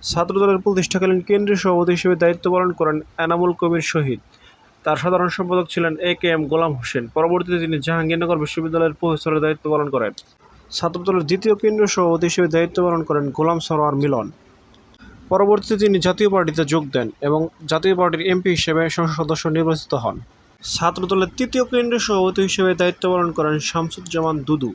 ছাত্রদলের প্রতিষ্ঠাকালীন কেন্দ্রীয় সভাপতি হিসেবে দায়িত্ব পালন করেন এনামুল কবির শহীদ। তার সাধারণ সম্পাদক ছিলেন এ.কে.এম. গোলাম হোসেন। পরবর্তীতে তিনি জাহাঙ্গীরনগর বিশ্ববিদ্যালয়ের প্রফেসরের দায়িত্ব পালন করেন। ছাত্রদলের দ্বিতীয় কেন্দ্রীয় সভাপতি হিসেবে দায়িত্ব পালন করেন গোলাম সরোয়ার মিলন। পরবর্তীতে তিনি জাতীয় পার্টিতে যোগ দেন এবং জাতীয় পার্টির এমপি হিসেবে সংসদ সদস্য নির্বাচিত হন। ছাত্রদলের তৃতীয় কেন্দ্রীয় সভাপতি হিসেবে দায়িত্ব পালন করেন শামসুজ্জামান দুদু।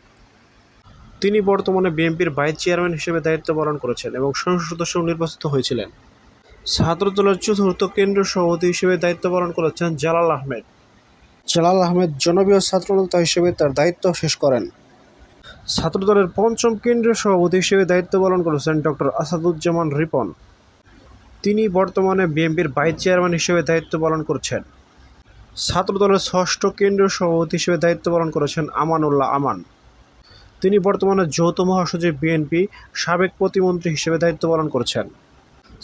তিনি বর্তমানে বিএনপির ভাইস চেয়ারম্যান হিসেবে দায়িত্ব পালন করেছেন এবং সংসদ সদস্য নির্বাচিত হয়েছিলেন। ছাত্রদলের চতুর্থ কেন্দ্রীয় সভাপতি হিসেবে দায়িত্ব পালন করেছেন জালাল আহমেদ। জালাল আহমেদ জনপ্রিয় ছাত্রনেতা হিসেবে তার দায়িত্ব শেষ করেন। ছাত্রদলের পঞ্চম কেন্দ্রীয় সভাপতি হিসেবে দায়িত্ব পালন করেছেন ডক্টর আসাদুজ্জামান রিপন। তিনি বর্তমানে বিএনপির ভাইস চেয়ারম্যান হিসেবে দায়িত্ব পালন করছেন। ছাত্রদলের ষষ্ঠ কেন্দ্রীয় সভাপতি হিসেবে দায়িত্ব পালন করেছেন আমানুল্লাহ আমান। তিনি বর্তমানে যৌথ মহাসচিব বিএনপি, সাবেক প্রতিমন্ত্রী হিসেবে দায়িত্ব পালন করছেন।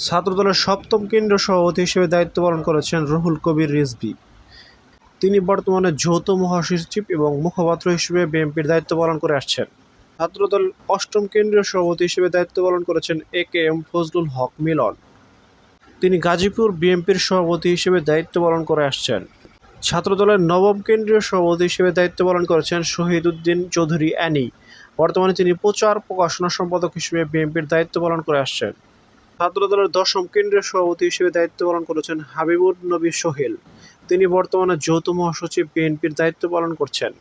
ছাত্রদলের সপ্তম কেন্দ্রীয় সভাপতি হিসেবে দায়িত্ব পালন করেছেন রুহুল কবির রিজভী। তিনি বর্তমানে যৌথ মহাসচিব এবং মুখপাত্র হিসেবে বিএনপির দায়িত্ব পালন করে আসছেন। ছাত্রদল অষ্টম কেন্দ্রীয় সভাপতি হিসেবে দায়িত্ব পালন করেছেন এ.কে.এম. ফজলুল হক মিলন। তিনি গাজীপুর বিএনপির সভাপতি হিসেবে দায়িত্ব পালন করে আসছেন। ছাত্রদলের নবম কেন্দ্রীয় সভাপতি হিসেবে দায়িত্ব পালন করেছেন শহীদ উদ্দিন চৌধুরী অ্যানি। বর্তমানে তিনি প্রচার প্রকাশনা সম্পাদক হিসেবে বিএনপির দায়িত্ব পালন করে আসছেন। ছাত্রদলের দশম কেন্দ্রীয় সভাপতি হিসেবে দায়িত্ব পালন করেছেন হাবিবুর নবী সোহেল। তিনি বর্তমানে যৌথ মহাসচিব বিএনপির দায়িত্ব পালন করছেন।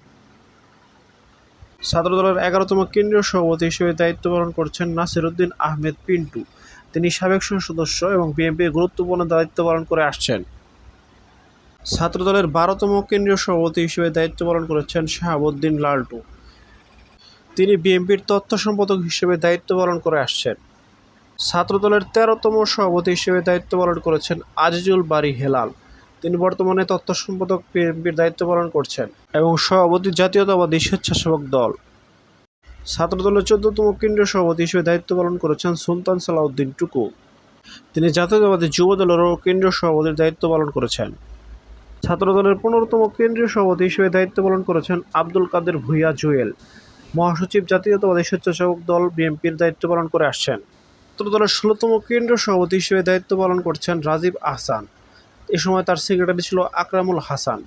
ছাত্রদলের 11তম কেন্দ্রীয় সভাপতি হিসেবে দায়িত্ব পালন করছেন নাসির উদ্দিন আহমেদ পিন্টু। তিনি সাবেক সংসদ সদস্য এবং বিএনপির গুরুত্বপূর্ণ দায়িত্ব পালন করে আসছেন। ছাত্রদলের 12তম কেন্দ্রীয় সভাপতি হিসেবে দায়িত্ব পালন করেছেন শাহাবুদ্দিন লালটু। তিনি বিএনপির তথ্য সম্পাদক হিসেবে দায়িত্ব পালন করে আসছেন। ছাত্রদলের 13তম সভাপতি হিসেবে দায়িত্ব পালন করেছেন আজিজুল বারী হেলাল। তিনি বর্তমানে তথ্য সম্পাদক বিএনপির দায়িত্ব পালন করছেন এবং সভাপতি জাতীয়তাবাদী স্বেচ্ছাসেবক দল। ছাত্রদলের 14তম কেন্দ্রীয় সভাপতি হিসেবে দায়িত্ব পালন করেছেন সুলতান সালাউদ্দিন টুকু। তিনি জাতীয়তাবাদী যুব দলেরও কেন্দ্রীয় সভাপতির দায়িত্ব পালন করেছেন। ছাত্রদলের 15তম কেন্দ্রীয় সভাপতি হিসেবে দায়িত্ব পালন করেছেন আব্দুল কাদের ভূঁইয়া জুয়েল। মহাসচিব জাতীয়তাবাদী স্বেচ্ছাসেবক দল বিএনপির দায়িত্ব পালন করে আসছেন। ছাত্রদলের 16তম কেন্দ্রীয় সভাপতি হিসেবে দায়িত্ব পালন করছেন রাজীব আহসান। এ সময় তার সেক্রেটারি ছিল আকরামুল হাসান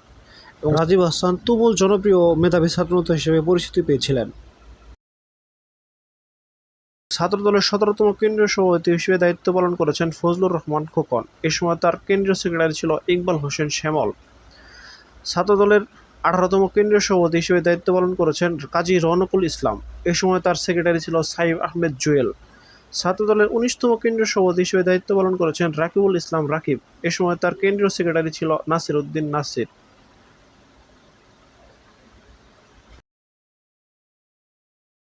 এবং রাজীব আহসান তুমুল জনপ্রিয় ও মেধাবী ছাত্রনেতা হিসেবে পরিচিতি পেয়েছিলেন। ছাত্রদলের 17তম কেন্দ্রীয় সভাপতি হিসেবে দায়িত্ব পালন করেছেন ফজলুর রহমান খোকন। এ সময় তার কেন্দ্রীয় সেক্রেটারি ছিল ইকবাল হোসেন শ্যামল। ছাত্রদলের 18তম কেন্দ্রীয় সভাপতি হিসেবে দায়িত্ব পালন করেছেন কাজী রওনকুল ইসলাম। এ সময় তার সেক্রেটারি ছিল সাইফ আহমেদ জুয়েল। ছাত্রদলের 19তম কেন্দ্রীয় সভাপতি হিসেবে দায়িত্ব পালন করেছেন রাকিবুল ইসলাম রাকিব। এ সময় তার কেন্দ্রীয় সেক্রেটারি ছিল নাসির উদ্দিন নাসির।